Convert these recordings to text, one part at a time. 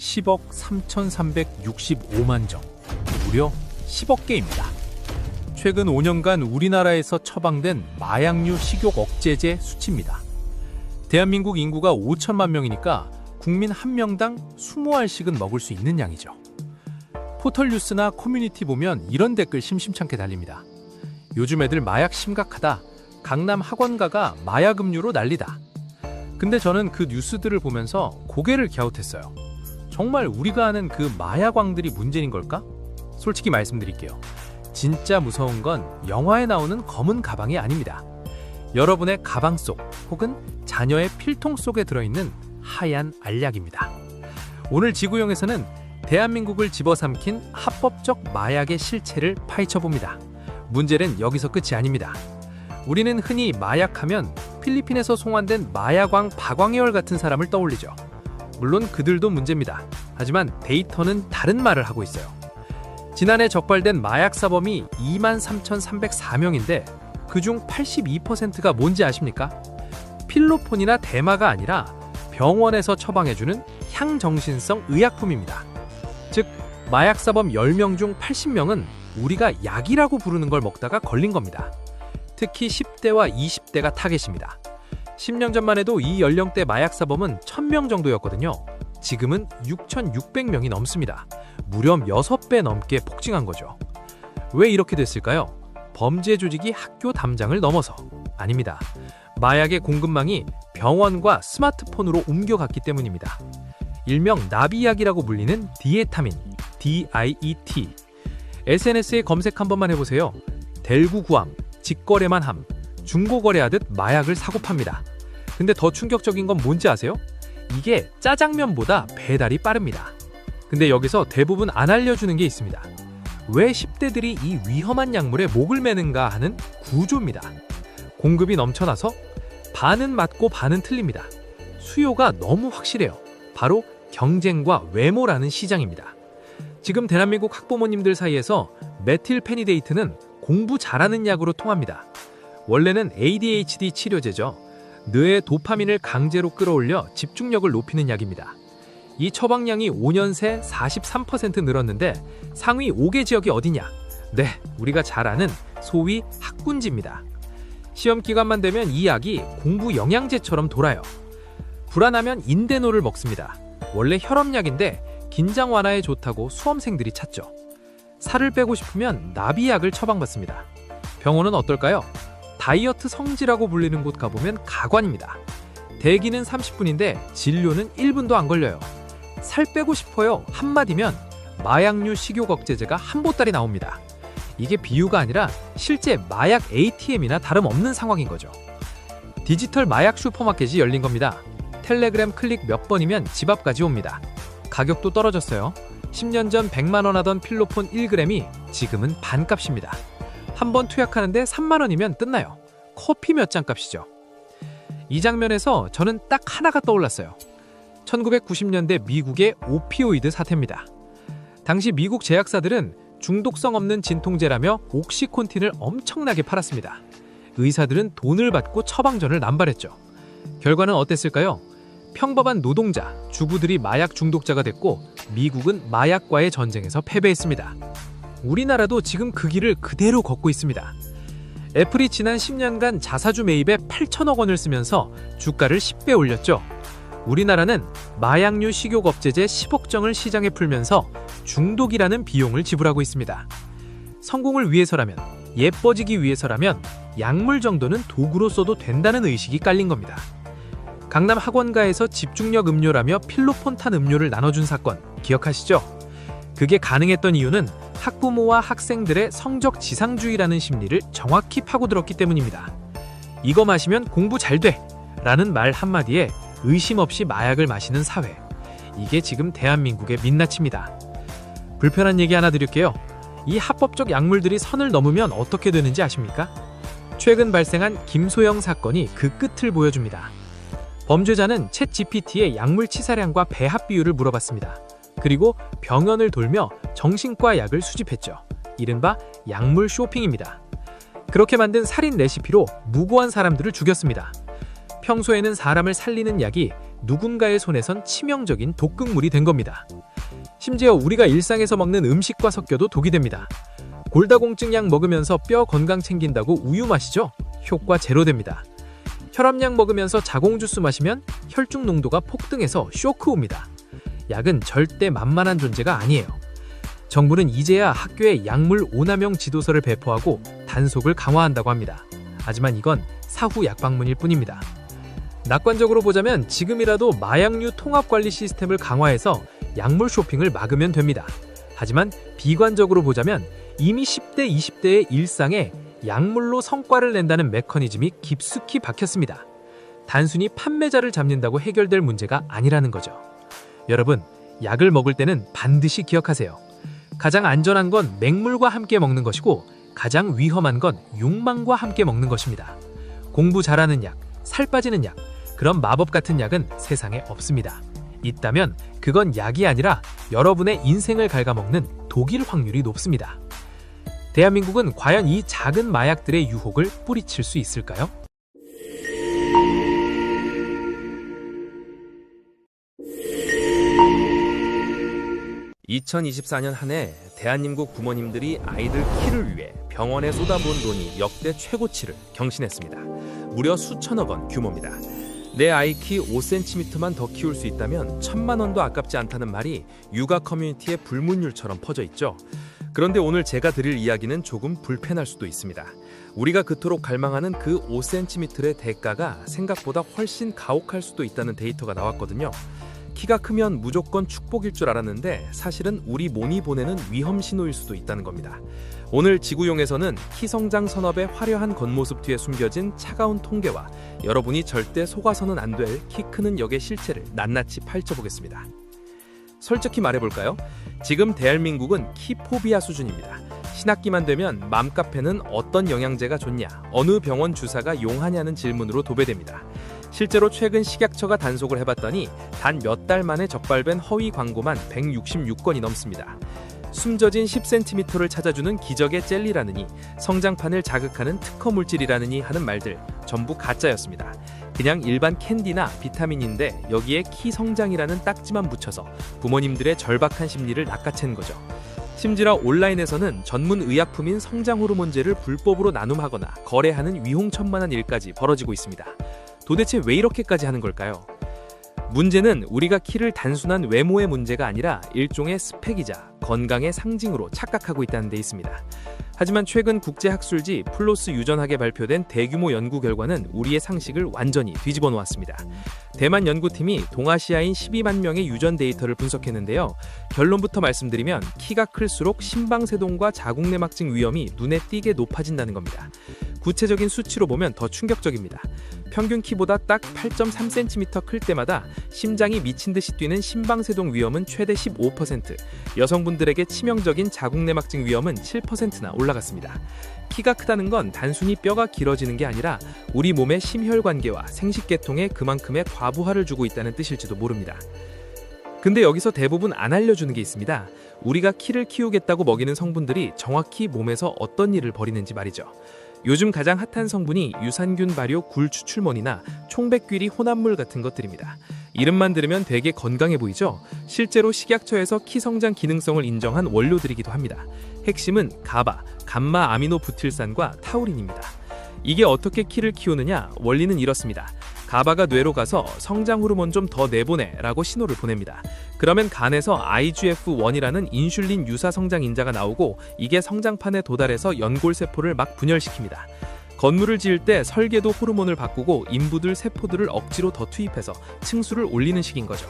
10억 3,365만 정, 무려 10억 개입니다. 최근 5년간 우리나라에서 처방된 마약류 식욕 억제제 수치입니다. 대한민국 인구가 5천만 명이니까 국민 한 명당 20알씩은 먹을 수 있는 양이죠. 포털뉴스나 커뮤니티 보면 이런 댓글 심심찮게 달립니다. 요즘 애들 마약 심각하다. 강남 학원가가 마약 음료로 난리다. 근데 저는 그 뉴스들을 보면서 고개를 갸웃했어요. 정말 우리가 아는 그 마약왕들이 문제인 걸까? 솔직히 말씀드릴게요. 진짜 무서운 건 영화에 나오는 검은 가방이 아닙니다. 여러분의 가방 속 혹은 자녀의 필통 속에 들어있는 하얀 알약입니다. 오늘 지구용에서는 대한민국을 집어삼킨 합법적 마약의 실체를 파헤쳐봅니다. 문제는 여기서 끝이 아닙니다. 우리는 흔히 마약하면 필리핀에서 송환된 마약왕 박광열 같은 사람을 떠올리죠. 물론 그들도 문제입니다. 하지만 데이터는 다른 말을 하고 있어요. 지난해 적발된 마약 사범이 23,304명인데 그중 82%가 뭔지 아십니까? 필로폰이나 대마가 아니라 병원에서 처방해주는 향정신성 의약품입니다. 즉, 마약 사범 10명 중 80명은 우리가 약이라고 부르는 걸 먹다가 걸린 겁니다. 특히 10대와 20대가 타겟입니다. 10년 전만 해도 이 연령대 마약 사범은 1,000명 정도였거든요. 지금은 6,600명이 넘습니다. 무려 6배 넘게 폭증한 거죠. 왜 이렇게 됐을까요? 범죄 조직이 학교 담장을 넘어서 아닙니다. 마약의 공급망이 병원과 스마트폰으로 옮겨갔기 때문입니다. 일명 나비약이라고 불리는 디에타민, DIET. SNS에 검색 한 번만 해보세요. 델구 구함, 직거래만 함, 중고거래하듯 마약을 사고 팝니다. 근데 더 충격적인 건 뭔지 아세요? 이게 짜장면보다 배달이 빠릅니다. 근데 여기서 대부분 안 알려주는 게 있습니다. 왜 10대들이 이 위험한 약물에 목을 매는가 하는 구조입니다. 공급이 넘쳐나서 반은 맞고 반은 틀립니다. 수요가 너무 확실해요. 바로 경쟁과 외모라는 시장입니다. 지금 대한민국 학부모님들 사이에서 메틸페니데이트는 공부 잘하는 약으로 통합니다. 원래는 ADHD 치료제죠. 뇌의 도파민을 강제로 끌어올려 집중력을 높이는 약입니다. 이 처방량이 5년 새 43% 늘었는데 상위 5개 지역이 어디냐? 네, 우리가 잘 아는 소위 학군지입니다. 시험 기간만 되면 이 약이 공부 영양제처럼 돌아요. 불안하면 인데노를 먹습니다. 원래 혈압약인데 긴장 완화에 좋다고 수험생들이 찾죠. 살을 빼고 싶으면 나비약을 처방받습니다. 병원은 어떨까요? 다이어트 성지라고 불리는 곳 가보면 가관입니다. 대기는 30분인데 진료는 1분도 안 걸려요. 살 빼고 싶어요 한마디면 마약류 식욕 억제제가 한 보따리 나옵니다. 이게 비유가 아니라 실제 마약 ATM이나 다름없는 상황인 거죠. 디지털 마약 슈퍼마켓이 열린 겁니다. 텔레그램 클릭 몇 번이면 집 앞까지 옵니다. 가격도 떨어졌어요. 10년 전 100만 원 하던 필로폰 1g이 지금은 반값입니다. 한 번 투약하는데 3만 원이면 끝나요. 커피 몇 잔 값이죠. 이 장면에서 저는 딱 하나가 떠올랐어요. 1990년대 미국의 오피오이드 사태입니다. 당시 미국 제약사들은 중독성 없는 진통제라며 옥시콘틴을 엄청나게 팔았습니다. 의사들은 돈을 받고 처방전을 남발했죠. 결과는 어땠을까요? 평범한 노동자, 주부들이 마약 중독자가 됐고 미국은 마약과의 전쟁에서 패배했습니다. 우리나라도 지금 그 길을 그대로 걷고 있습니다. 애플이 지난 10년간 자사주 매입에 8천억 원을 쓰면서 주가를 10배 올렸죠. 우리나라는 마약류 식욕 억제제 10억 정을 시장에 풀면서 중독이라는 비용을 지불하고 있습니다. 성공을 위해서라면, 예뻐지기 위해서라면 약물 정도는 도구로 써도 된다는 의식이 깔린 겁니다. 강남 학원가에서 집중력 음료라며 필로폰 탄 음료를 나눠준 사건 기억하시죠? 그게 가능했던 이유는 학부모와 학생들의 성적 지상주의라는 심리를 정확히 파고들었기 때문입니다. 이거 마시면 공부 잘 돼! 라는 말 한마디에 의심 없이 마약을 마시는 사회. 이게 지금 대한민국의 민낯입니다. 불편한 얘기 하나 드릴게요. 이 합법적 약물들이 선을 넘으면 어떻게 되는지 아십니까? 최근 발생한 김소영 사건이 그 끝을 보여줍니다. 범죄자는 챗 GPT의 약물 치사량과 배합 비율을 물어봤습니다. 그리고 병원을 돌며 정신과 약을 수집했죠. 이른바 약물 쇼핑입니다. 그렇게 만든 살인 레시피로 무고한 사람들을 죽였습니다. 평소에는 사람을 살리는 약이 누군가의 손에선 치명적인 독극물이 된 겁니다. 심지어 우리가 일상에서 먹는 음식과 섞여도 독이 됩니다. 골다공증 약 먹으면서 뼈 건강 챙긴다고 우유 마시죠? 효과 제로 됩니다. 혈압약 먹으면서 자공 주스 마시면 혈중 농도가 폭등해서 쇼크 옵니다. 약은 절대 만만한 존재가 아니에요. 정부는 이제야 학교에 약물 오남용 지도서를 배포하고 단속을 강화한다고 합니다. 하지만 이건 사후 약방문일 뿐입니다. 낙관적으로 보자면 지금이라도 마약류 통합관리 시스템을 강화해서 약물 쇼핑을 막으면 됩니다. 하지만 비관적으로 보자면 이미 10대, 20대의 일상에 약물로 성과를 낸다는 메커니즘이 깊숙이 박혔습니다. 단순히 판매자를 잡는다고 해결될 문제가 아니라는 거죠. 여러분, 약을 먹을 때는 반드시 기억하세요. 가장 안전한 건 맹물과 함께 먹는 것이고 가장 위험한 건 욕망과 함께 먹는 것입니다. 공부 잘하는 약, 살 빠지는 약, 그런 마법 같은 약은 세상에 없습니다. 있다면 그건 약이 아니라 여러분의 인생을 갉아먹는 독일 확률이 높습니다. 대한민국은 과연 이 작은 마약들의 유혹을 뿌리칠 수 있을까요? (2024년) 한 해 대한민국 부모님들이 아이들 키를 위해 병원에 쏟아부은 돈이 역대 최고치를 경신했습니다. 무려 수천억 원 규모입니다. 내 아이 키 5cm만 더 키울 수 있다면 1,000만 원도 아깝지 않다는 말이 육아 커뮤니티의 불문율처럼 퍼져 있죠. 그런데 오늘 제가 드릴 이야기는 조금 불편할 수도 있습니다. 우리가 그토록 갈망하는 그 5cm의 대가가 생각보다 훨씬 가혹할 수도 있다는 데이터가 나왔거든요. 키가 크면 무조건 축복일 줄 알았는데 사실은 우리 몸이 보내는 위험 신호일 수도 있다는 겁니다. 오늘 지구용에서는 키 성장 산업의 화려한 겉모습 뒤에 숨겨진 차가운 통계와 여러분이 절대 속아서는 안 될 키 크는 역의 실체를 낱낱이 파헤쳐보겠습니다. 솔직히 말해볼까요? 지금 대한민국은 키포비아 수준입니다. 신학기만 되면 맘카페는 어떤 영양제가 좋냐, 어느 병원 주사가 용하냐는 질문으로 도배됩니다. 실제로 최근 식약처가 단속을 해봤더니 단 몇 달 만에 적발된 허위 광고만 166건이 넘습니다. 숨져진 10cm를 찾아주는 기적의 젤리라느니, 성장판을 자극하는 특허 물질이라느니 하는 말들 전부 가짜였습니다. 그냥 일반 캔디나 비타민인데 여기에 키 성장이라는 딱지만 붙여서 부모님들의 절박한 심리를 낚아챈 거죠. 심지어 온라인에서는 전문 의약품인 성장 호르몬제를 불법으로 나눔하거나 거래하는 위홍천만한 일까지 벌어지고 있습니다. 도대체 왜 이렇게까지 하는 걸까요? 문제는 우리가 키를 단순한 외모의 문제가 아니라 일종의 스펙이자 건강의 상징으로 착각하고 있다는 데 있습니다. 하지만 최근 국제학술지 플로스 유전학에 발표된 대규모 연구 결과는 우리의 상식을 완전히 뒤집어 놓았습니다. 대만 연구팀이 동아시아인 12만 명의 유전 데이터를 분석했는데요. 결론부터 말씀드리면 키가 클수록 심방세동과 자궁내막증 위험이 눈에 띄게 높아진다는 겁니다. 구체적인 수치로 보면 더 충격적입니다. 평균 키보다 딱 8.3cm 클 때마다 심장이 미친 듯이 뛰는 심방세동 위험은 최대 15%, 여성분들에게 치명적인 자궁내막증 위험은 7%나 올라갔습니다. 키가 크다는 건 단순히 뼈가 길어지는 게 아니라 우리 몸의 심혈관계와 생식계통에 그만큼의 과부하를 주고 있다는 뜻일지도 모릅니다. 근데 여기서 대부분 안 알려주는 게 있습니다. 우리가 키를 키우겠다고 먹이는 성분들이 정확히 몸에서 어떤 일을 벌이는지 말이죠. 요즘 가장 핫한 성분이 유산균 발효 굴 추출몬이나 총백귀리 혼합물 같은 것들입니다. 이름만 들으면 되게 건강해 보이죠? 실제로 식약처에서 키 성장 기능성을 인정한 원료들이기도 합니다. 핵심은 가바, 감마 아미노 부틸산과 타우린입니다. 이게 어떻게 키를 키우느냐? 원리는 이렇습니다. 가바가 뇌로 가서 성장 호르몬 좀 더 내보내 라고 신호를 보냅니다. 그러면 간에서 IGF-1이라는 인슐린 유사 성장 인자가 나오고 이게 성장판에 도달해서 연골세포를 막 분열시킵니다. 건물을 지을 때 설계도 호르몬을 바꾸고 인부들 세포들을 억지로 더 투입해서 층수를 올리는 식인 거죠.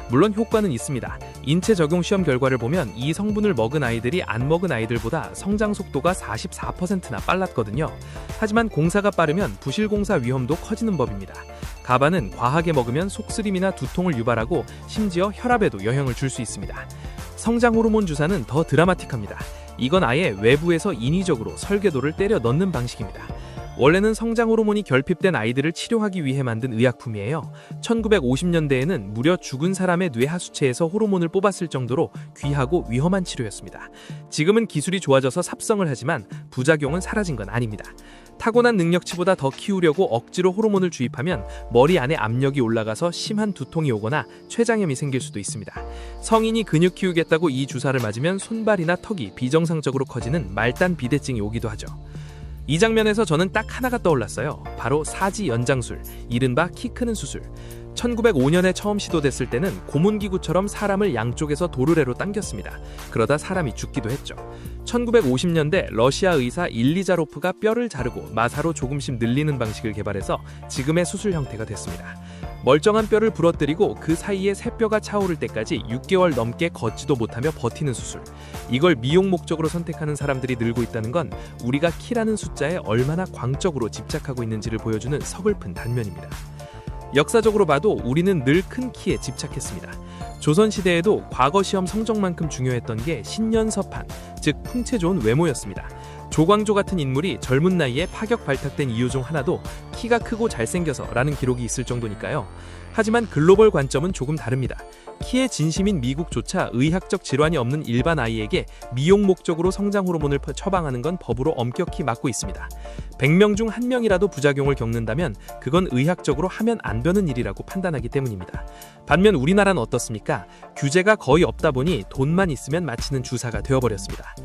물론 효과는 있습니다. 인체 적용 시험 결과를 보면 이 성분을 먹은 아이들이 안 먹은 아이들보다 성장 속도가 44%나 빨랐거든요. 하지만 공사가 빠르면 부실공사 위험도 커지는 법입니다. 가바는 과하게 먹으면 속쓰림이나 두통을 유발하고 심지어 혈압에도 영향을 줄 수 있습니다. 성장 호르몬 주사는 더 드라마틱합니다. 이건 아예 외부에서 인위적으로 설계도를 때려 넣는 방식입니다. 원래는 성장 호르몬이 결핍된 아이들을 치료하기 위해 만든 의약품이에요. 1950년대에는 무려 죽은 사람의 뇌 하수체에서 호르몬을 뽑았을 정도로 귀하고 위험한 치료였습니다. 지금은 기술이 좋아져서 삽성을 하지만 부작용은 사라진 건 아닙니다. 타고난 능력치보다 더 키우려고 억지로 호르몬을 주입하면 머리 안에 압력이 올라가서 심한 두통이 오거나 췌장염이 생길 수도 있습니다. 성인이 근육 키우겠다고 이 주사를 맞으면 손발이나 턱이 비정상적으로 커지는 말단 비대증이 오기도 하죠. 이 장면에서 저는 딱 하나가 떠올랐어요. 바로 사지 연장술, 이른바 키 크는 수술. 1905년에 처음 시도됐을 때는 고문기구처럼 사람을 양쪽에서 도르래로 당겼습니다. 그러다 사람이 죽기도 했죠. 1950년대 러시아 의사 일리자로프가 뼈를 자르고 마사로 조금씩 늘리는 방식을 개발해서 지금의 수술 형태가 됐습니다. 멀쩡한 뼈를 부러뜨리고 그 사이에 새 뼈가 차오를 때까지 6개월 넘게 걷지도 못하며 버티는 수술. 이걸 미용 목적으로 선택하는 사람들이 늘고 있다는 건 우리가 키라는 숫자에 얼마나 광적으로 집착하고 있는지를 보여주는 서글픈 단면입니다. 역사적으로 봐도 우리는 늘 큰 키에 집착했습니다. 조선시대에도 과거 시험 성적만큼 중요했던 게 신년서판, 즉 풍채 좋은 외모였습니다. 조광조 같은 인물이 젊은 나이에 파격 발탁된 이유 중 하나도 키가 크고 잘생겨서 라는 기록이 있을 정도니까요. 하지만 글로벌 관점은 조금 다릅니다. 키에 진심인 미국조차 의학적 질환이 없는 일반 아이에게 미용 목적으로 성장 호르몬을 처방하는 건 법으로 엄격히 막고 있습니다. 100명 중 1명이라도 부작용을 겪는다면 그건 의학적으로 하면 안 되는 일이라고 판단하기 때문입니다. 반면 우리나라는 어떻습니까? 규제가 거의 없다 보니 돈만 있으면 맞히는 주사가 되어버렸습니다.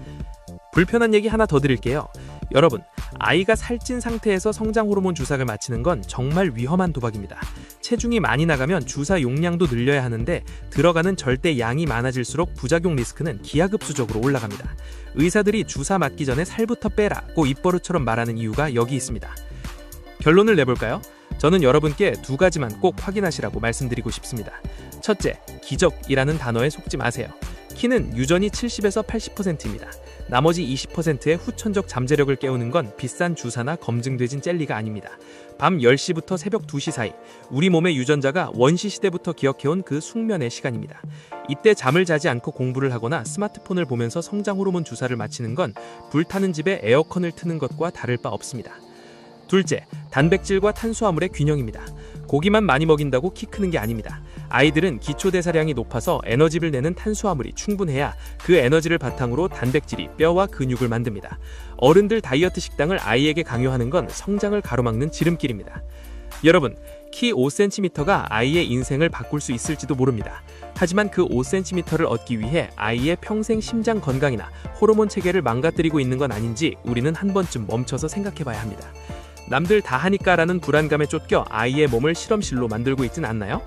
불편한 얘기 하나 더 드릴게요. 여러분, 아이가 살찐 상태에서 성장 호르몬 주사를 맞히는 건 정말 위험한 도박입니다. 체중이 많이 나가면 주사 용량도 늘려야 하는데 들어가는 절대 양이 많아질수록 부작용 리스크는 기하급수적으로 올라갑니다. 의사들이 주사 맞기 전에 살부터 빼라고 입버릇처럼 말하는 이유가 여기 있습니다. 결론을 내볼까요? 저는 여러분께 두 가지만 꼭 확인하시라고 말씀드리고 싶습니다. 첫째, 기적이라는 단어에 속지 마세요. 키는 유전이 70에서 80%입니다. 나머지 20%의 후천적 잠재력을 깨우는 건 비싼 주사나 검증되진 젤리가 아닙니다. 밤 10시부터 새벽 2시 사이, 우리 몸의 유전자가 원시 시대부터 기억해온 그 숙면의 시간입니다. 이때 잠을 자지 않고 공부를 하거나 스마트폰을 보면서 성장 호르몬 주사를 맞히는 건 불타는 집에 에어컨을 트는 것과 다를 바 없습니다. 둘째, 단백질과 탄수화물의 균형입니다. 고기만 많이 먹인다고 키 크는 게 아닙니다. 아이들은 기초대사량이 높아서 에너지를 내는 탄수화물이 충분해야 그 에너지를 바탕으로 단백질이 뼈와 근육을 만듭니다. 어른들 다이어트 식단을 아이에게 강요하는 건 성장을 가로막는 지름길입니다. 여러분, 키 5cm가 아이의 인생을 바꿀 수 있을지도 모릅니다. 하지만 그 5cm를 얻기 위해 아이의 평생 심장 건강이나 호르몬 체계를 망가뜨리고 있는 건 아닌지 우리는 한 번쯤 멈춰서 생각해봐야 합니다. 남들 다 하니까라는 불안감에 쫓겨 아이의 몸을 실험실로 만들고 있진 않나요?